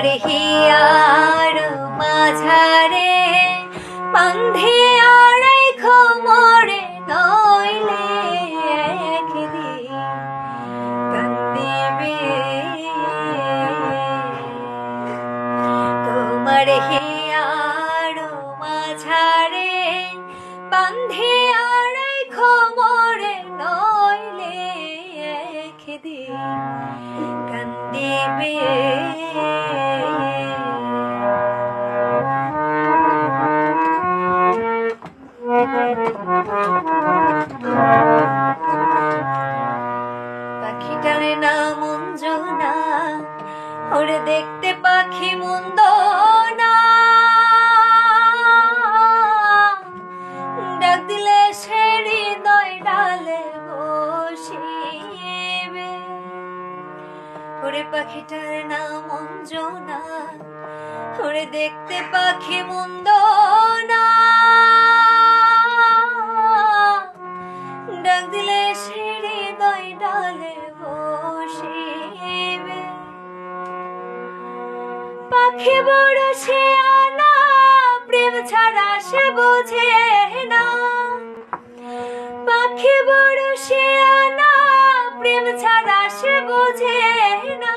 তোমার হিয়ার মাঝারে বান্ধিয়া রাইখো মোরে নইলে একদিন কান্দিবে তোমার হিয়ার মাঝারে বান্ধিয়া রাইখো মোরে নইলে একদিন কান্দিবে পাখিটারে নাম অঞ্জনা ওরে দেখতে পাখি মন্দ না ডাক দিলে সে হৃদয় ডালে বসিবে ওরে পাখিটার নাম অঞ্জনা ওরে দেখতে পাখি মন্দ না ডাক দিলে সে হৃদয় ডালে বসিবে পাখি বড় শিয়ানা প্রেম ছাড়া সে বোঝে না পাখি বড় শিয়ানা প্রেম ছাড়া সে বোঝে না।